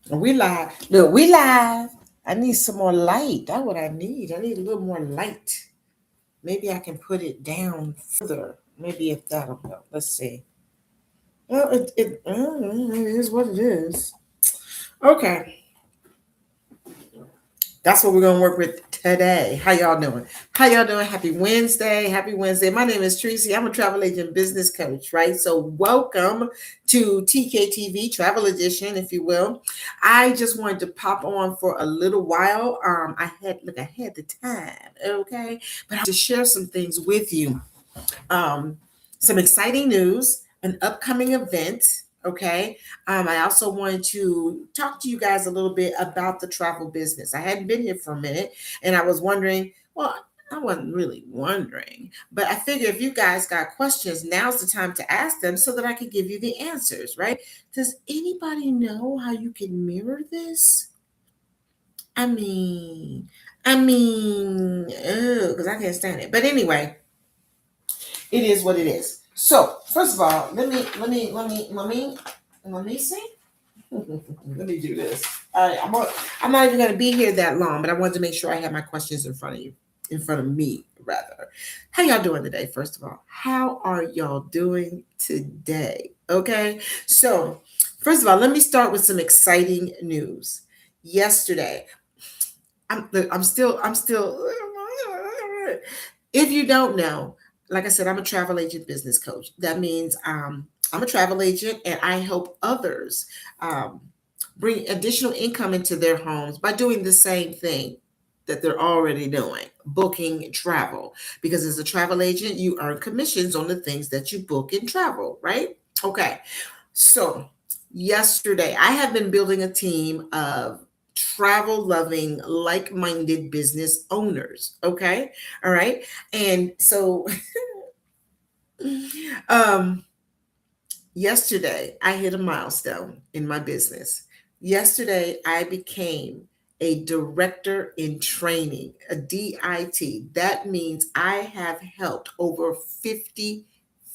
We live. Look, we live. I need some more light. That's what I need. I need a little more light. Maybe I can put it down further. Maybe if that'll help. Let's see. Well, it is what it is. Okay. That's what we're gonna work with today. How y'all doing? How y'all doing? Happy Wednesday. Happy Wednesday. My name is Tracy. I'm a travel agent business coach, right? So welcome to TKTV Travel Edition, if you will. I just wanted to pop on for a little while. I had the time, okay? But I to share some things with you. Um, some exciting news, an upcoming event. Okay. I also wanted to talk to you guys a little bit about the travel business. I hadn't been here for a minute and I was wondering, well, I wasn't really wondering, but I figure if you guys got questions, now's the time to ask them so that I can give you the answers, right? Does anybody know how you can mirror this? I mean, because I can't stand it. But anyway, it is what it is. So first of all, let me see. Let me do this. All right, I'm not even going to be here that long, but I wanted to make sure I have my questions in front of you, in front of me rather. How y'all doing today? First of all, how are y'all doing today? Okay, so first of all, let me start with some exciting news. Yesterday, I'm still. If you don't know, like I said, I'm a travel agent business coach. That means I'm a travel agent and I help others um, bring additional income into their homes by doing the same thing that they're already doing, booking travel. Because as a travel agent, you earn commissions on the things that you book and travel, right? Okay. So, yesterday, I have been building a team of travel loving, like minded business owners. Okay. All right. And so, um, yesterday, I hit a milestone in my business. Yesterday, I became a director in training, a DIT. That means I have helped over 50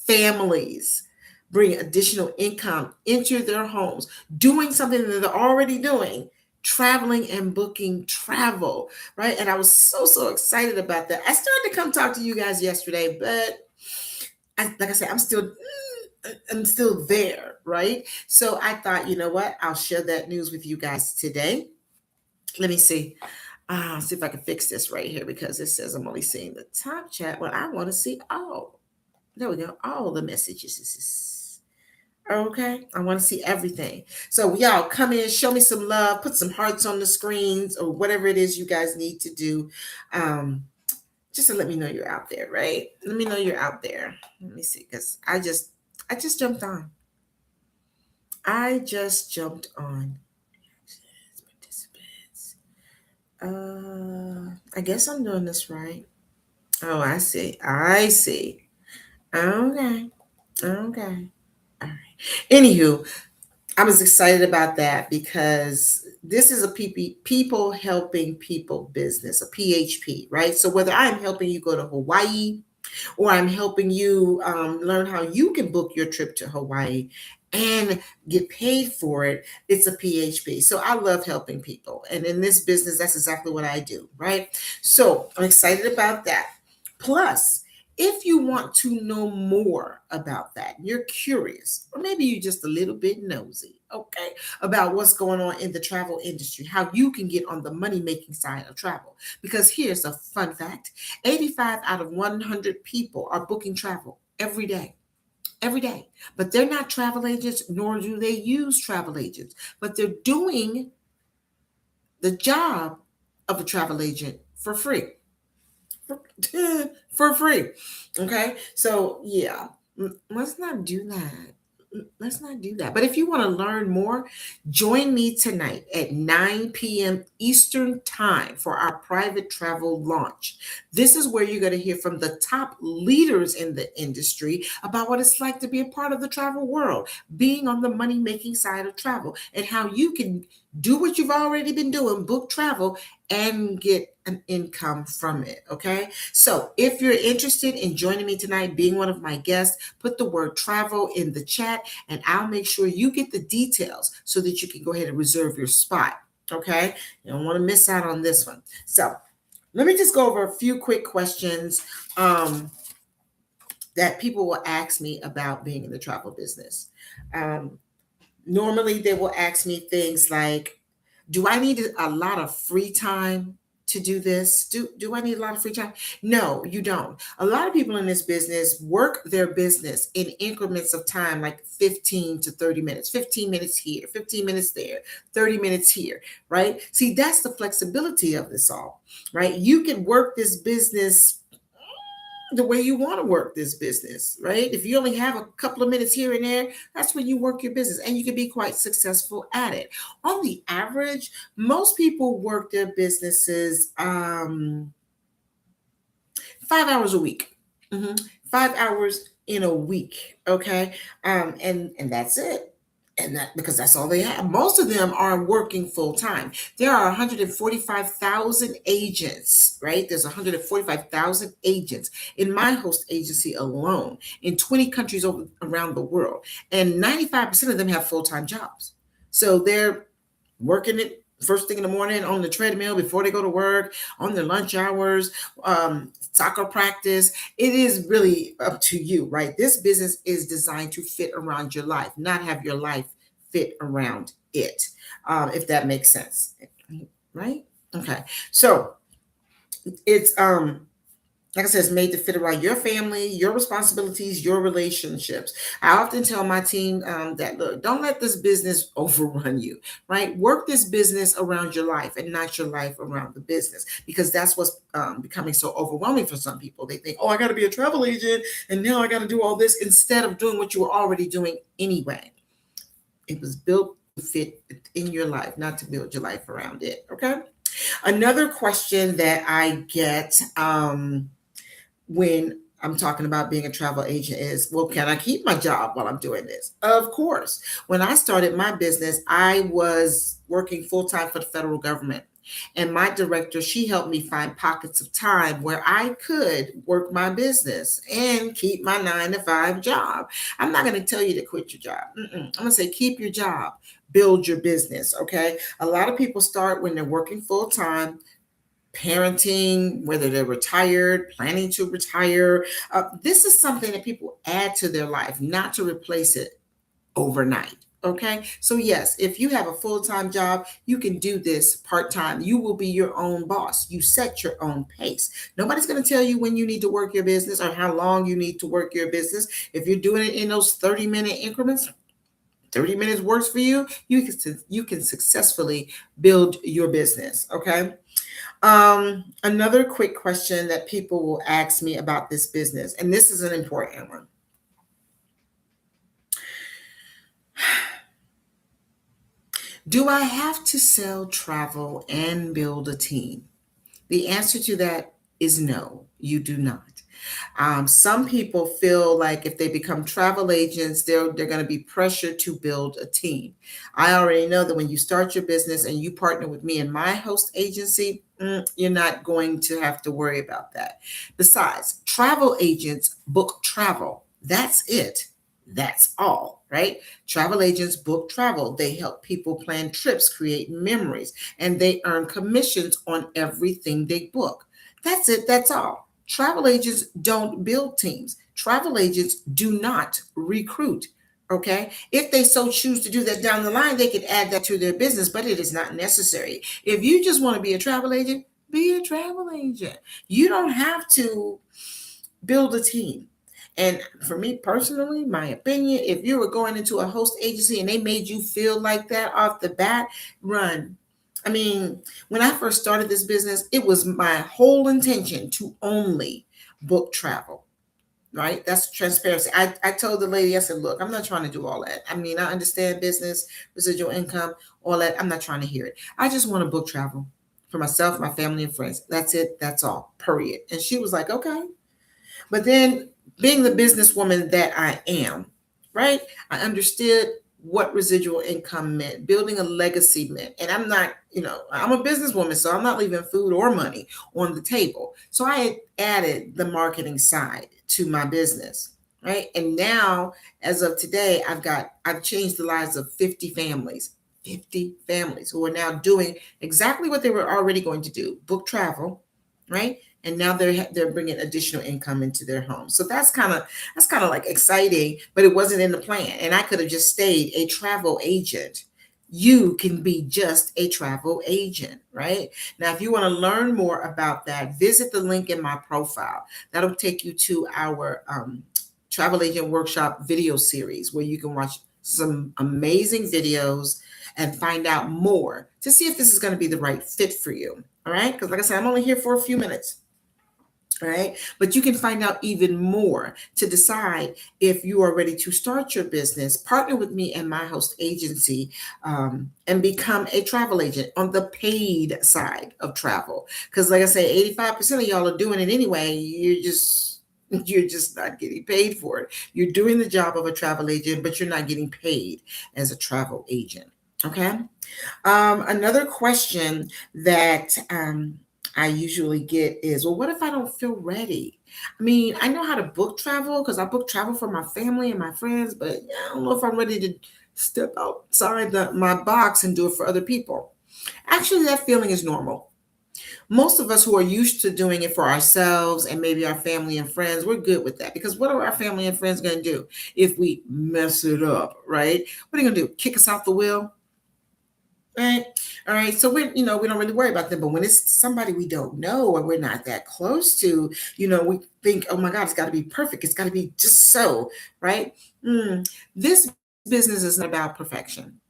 families bring additional income into their homes, doing something that they're already doing, traveling and booking travel, right? And I was so excited about that. I started to come talk to you guys yesterday, but like I said, I'm still there, right? So I thought, you know what? I'll share that news with you guys today. Let me see. See if I can fix this right here because it says I'm only seeing the top chat. Well, I want to see all. There we go. All the messages. Okay. I want to see everything. So y'all come in, show me some love, put some hearts on the screens or whatever it is you guys need to do. Um, just to let me know you're out there, right? Let me know you're out there. Let me see, because I just jumped on. I just jumped on. Participants. I guess I'm doing this right. Oh, I see. I see. Okay. Okay. All right. Anywho, I was excited about that because this is a people helping people business, a PHP, right? So whether I'm helping you go to Hawaii or I'm helping you learn how you can book your trip to Hawaii and get paid for it, it's a PHP. So I love helping people. And in this business, that's exactly what I do, right? So I'm excited about that. Plus, if you want to know more about that, you're curious, or maybe you're just a little bit nosy, okay, about what's going on in the travel industry, how you can get on the money making side of travel. Because here's a fun fact: 85 out of 100 people are booking travel every day. Every day. But they're not travel agents, nor do they use travel agents. But they're doing the job of a travel agent for free. For, for free. Okay. So, yeah, let's not do that. Let's not do that. But if you want to learn more, join me tonight at 9 p.m. Eastern Time for our private travel launch. This is where you're going to hear from the top leaders in the industry about what it's like to be a part of the travel world, being on the money making side of travel, and how you can do what you've already been doing, book travel, and get an income from it. Okay. So if you're interested in joining me tonight, being one of my guests, put the word travel in the chat and I'll make sure you get the details so that you can go ahead and reserve your spot. Okay. You don't want to miss out on this one. So let me just go over a few quick questions that people will ask me about being in the travel business. Um, Normally, they will ask me things like, do I need a lot of free time to do this? Do I need a lot of free time? No, you don't. A lot of people in this business work their business in increments of time, like 15 to 30 minutes, 15 minutes here, 15 minutes there, 30 minutes here, right? See, that's the flexibility of this all, right? You can work this business the way you want to work this business, right? If you only have a couple of minutes here and there, that's when you work your business and you can be quite successful at it. On the average, most people work their businesses 5 hours a week. Mhm. 5 hours in a week. Okay. And that's it. And that because that's all they have. Most of them are working full time. There are 145,000 agents, right? There's 145,000 agents in my host agency alone in 20 countries around the world. And 95% of them have full time jobs. So they're working it first thing in the morning on the treadmill before they go to work, on their lunch hours, soccer practice. It is really up to you, right? This business is designed to fit around your life, not have your life fit around it, if that makes sense, right? Okay, so it's like I said, it's made to fit around your family, your responsibilities, your relationships. I often tell my team that, look, don't let this business overrun you, right? Work this business around your life and not your life around the business, because that's what's becoming so overwhelming for some people. They think, oh, I got to be a travel agent and now I got to do all this instead of doing what you were already doing anyway. It was built to fit in your life, not to build your life around it, okay? Another question that I get, when I'm talking about being a travel agent is, well, can I keep my job while I'm doing this? Of course. When I started my business, I was working full time for the federal government. And my director, she helped me find pockets of time where I could work my business and keep my 9 to 5 job. I'm not going to tell you to quit your job. I'm going to say keep your job, build your business. Okay. A lot of people start when they're working full time, parenting, whether they're retired, planning to retire. This is something that people add to their life, not to replace it overnight. Okay. So, yes, if you have a full time job, you can do this part time. You will be your own boss. You set your own pace. Nobody's going to tell you when you need to work your business or how long you need to work your business. If you're doing it in those 30-minute increments, 30 minutes works for you, you can successfully build your business. Okay. Another quick question that people will ask me about this business, and this is an important one. Do I have to sell travel and build a team? The answer to that is no, you do not. Some people feel like if they become travel agents, they're going to be pressured to build a team. I already know that when you start your business and you partner with me in my host agency, you're not going to have to worry about that. Besides, travel agents book travel. That's it. That's all, right? Travel agents book travel. They help people plan trips, create memories, and they earn commissions on everything they book. That's it. That's all. Travel agents don't build teams. Travel agents do not recruit. Okay. If they so choose to do that down the line, they could add that to their business, but it is not necessary. If you just want to be a travel agent, be a travel agent. You don't have to build a team. And for me personally, my opinion, if you were going into a host agency and they made you feel like that off the bat, run. I mean, when I first started this business, it was my whole intention to only book travel, right? That's transparency. I told the lady, I said, look, I'm not trying to do all that. I mean, I understand business, residual income, all that. I'm not trying to hear it. I just want to book travel for myself, my family, and friends. That's it. That's all, period. And she was like, okay. But then, being the businesswoman that I am, right? I understood what residual income meant, building a legacy meant. And I'm not, I'm a businesswoman, so I'm not leaving food or money on the table. So I had added the marketing side to my business, right? And now, as of today, I've changed the lives of 50 families. 50 families who are now doing exactly what they were already going to do, book travel, right? And now they're bringing additional income into their home. So that's kind of like exciting, but it wasn't in the plan. And I could have just stayed a travel agent. You can be just a travel agent, right? Now, if you want to learn more about that, visit the link in my profile. That'll take you to our travel agent workshop video series where you can watch some amazing videos and find out more to see if this is going to be the right fit for you. All right. Because, like I said, I'm only here for a few minutes. All right. But you can find out even more to decide if you are ready to start your business, partner with me and my host agency, and become a travel agent on the paid side of travel. Because, like I say, 85% of y'all are doing it anyway. You're just not getting paid for it. You're doing the job of a travel agent, but you're not getting paid as a travel agent. Okay. Another question that I usually get is, well, what if I don't feel ready? I mean, I know how to book travel because I book travel for my family and my friends, but I don't know if I'm ready to step outside my box and do it for other people. Actually, that feeling is normal. Most of us who are used to doing it for ourselves and maybe our family and friends, we're good with that because what are our family and friends going to do if we mess it up, right? What are they going to do? Kick us off the wheel? Right. All right. So we don't really worry about them. But when it's somebody we don't know or we're not that close to, we think, oh my God, it's got to be perfect. It's got to be just so, right? This business is not about perfection.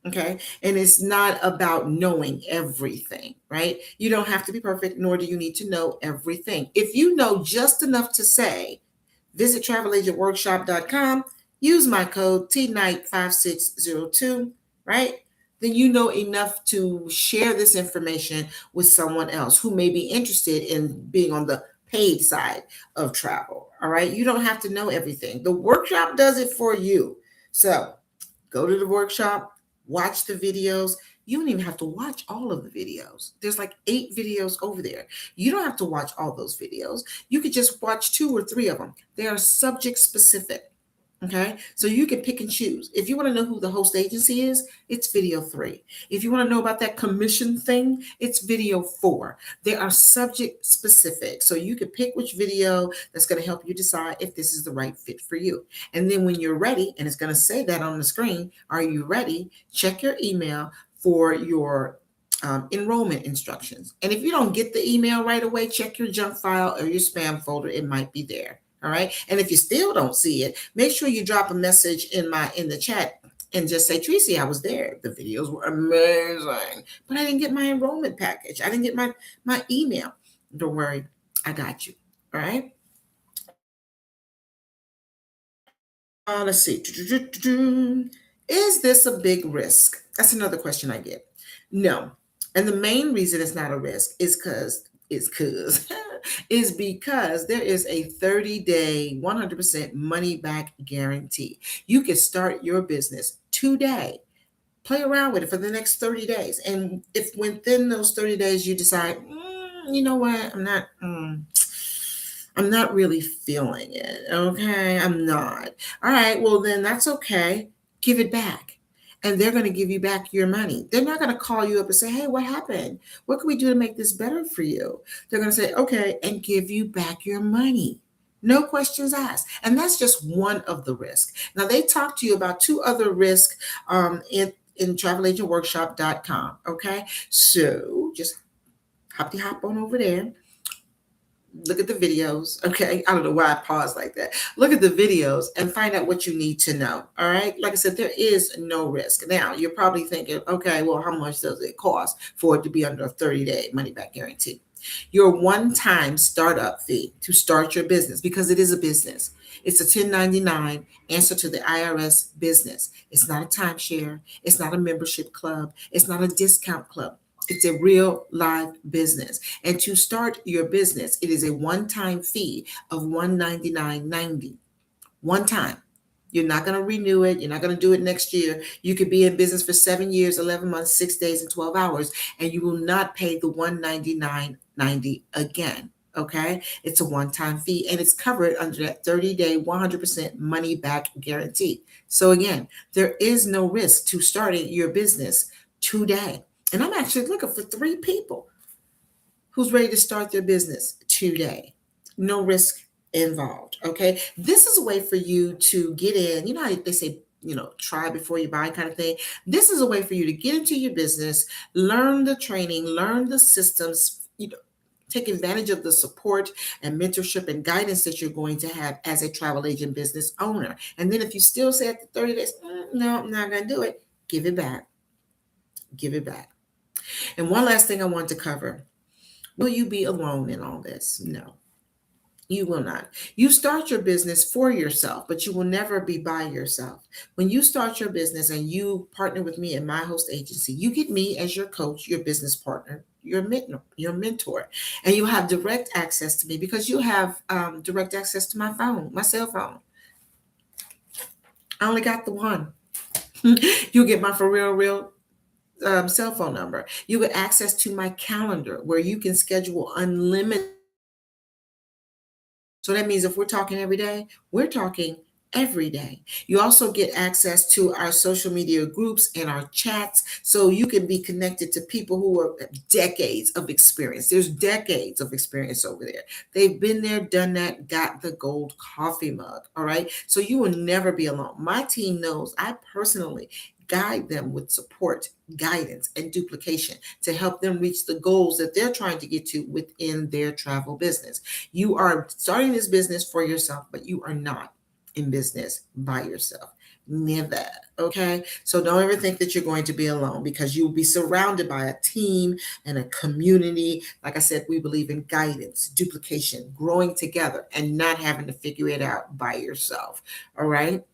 Okay. And it's not about knowing everything, right? You don't have to be perfect, nor do you need to know everything. If you know just enough to say, visit travelagentworkshop.com, use my code TNIGHT5602, right? Then you know enough to share this information with someone else who may be interested in being on the paid side of travel. All right. You don't have to know everything. The workshop does it for you. So go to the workshop, watch the videos. You don't even have to watch all of the videos. There's like 8 videos over there. You don't have to watch all those videos. You could just watch 2 or 3 of them. They are subject specific. Okay, so you can pick and choose. If you want to know who the host agency is, it's video 3. If you want to know about that commission thing, it's video 4. They are subject specific. So you can pick which video that's going to help you decide if this is the right fit for you. And then when you're ready, and it's going to say that on the screen, are you ready? Check your email for your enrollment instructions. And if you don't get the email right away, check your junk file or your spam folder. It might be there. All right. And if you still don't see it, make sure you drop a message in the chat and just say, Tracy, I was there. The videos were amazing, but I didn't get my enrollment package. I didn't get my email. Don't worry. I got you. All right. Let's see. Is this a big risk? That's another question I get. No. And the main reason it's not a risk is because there is a 30-day 100% money back guarantee. You can start your business today. Play around with it for the next 30 days. And if within those 30 days you decide, you know what, I'm not really feeling it. Okay, I'm not. All right, well, then that's okay. Give it back. And they're going to give you back your money. They're not going to call you up and say, hey, what happened? What can we do to make this better for you? They're going to say, okay, and give you back your money. No questions asked. And that's just one of the risks. Now, they talk to you about 2 other risks in travelagentworkshop.com. Okay, so just hop on over there, look at the videos. Okay. I don't know why I paused like that. Look at the videos and find out what you need to know. All right. Like I said, there is no risk. Now you're probably thinking, okay, well, how much does it cost for it to be under a 30-day money back guarantee? Your one-time startup fee to start your business, because it is a business. It's a 1099 answer to the IRS business. It's not a timeshare. It's not a membership club. It's not a discount club. It's a real live business. And to start your business, it is a one-time fee of $199.90. One time. You're not going to renew it. You're not going to do it next year. You could be in business for 7 years, 11 months, 6 days, and 12 hours, and you will not pay the $199.90 again. Okay. It's a one time fee and it's covered under that 30-day, 100% money back guarantee. So, again, there is no risk to starting your business today. And I'm actually looking for 3 people who's ready to start their business today. No risk involved. Okay. This is a way for you to get in. You know how they say, try before you buy kind of thing. This is a way for you to get into your business, learn the training, learn the systems, take advantage of the support and mentorship and guidance that you're going to have as a travel agent business owner. And then if you still say after 30 days, no, I'm not going to do it, give it back. Give it back. And one last thing I want to cover. Will you be alone in all this? No, you will not. You start your business for yourself, but you will never be by yourself. When you start your business and you partner with me in my host agency, you get me as your coach, your business partner, your mentor, and you have direct access to me because you have direct access to my phone, my cell phone. I only got the one. You get my for real cell phone number. You get access to my calendar where you can schedule unlimited. So that means if we're talking every day, we're talking every day. You also get access to our social media groups and our chats so you can be connected to people who are decades of experience. There's decades of experience over there. They've been there, done that, got the gold coffee mug. All right. So you will never be alone. My team knows I personally guide them with support, guidance, and duplication to help them reach the goals that they're trying to get to within their travel business. You are starting this business for yourself, but you are not in business by yourself. Never. Okay. So don't ever think that you're going to be alone because you'll be surrounded by a team and a community. Like I said, we believe in guidance, duplication, growing together, and not having to figure it out by yourself. All right.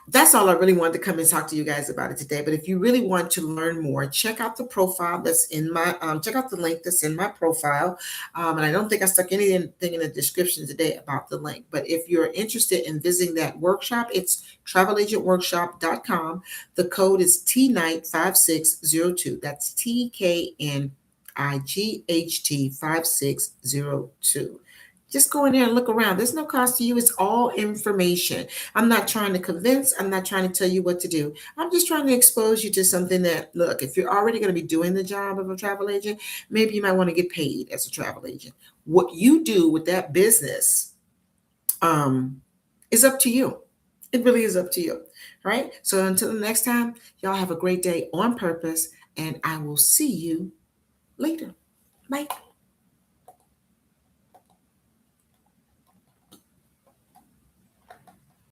That's all I really wanted to come and talk to you guys about it today. But if you really want to learn more, check out the profile that's in my check out the link that's in my profile. And I don't think I stuck anything in the description today about the link. But if you're interested in visiting that workshop, it's travelagentworkshop.com. The code is TKnight5602. That's TKNIGHT5602. Just go in there and look around. There's no cost to you. It's all information. I'm not trying to convince. I'm not trying to tell you what to do. I'm just trying to expose you to something that, look, if you're already going to be doing the job of a travel agent, maybe you might want to get paid as a travel agent. What you do with that business is up to you. It really is up to you. All right. So until the next time, y'all have a great day on purpose, and I will see you later. Bye.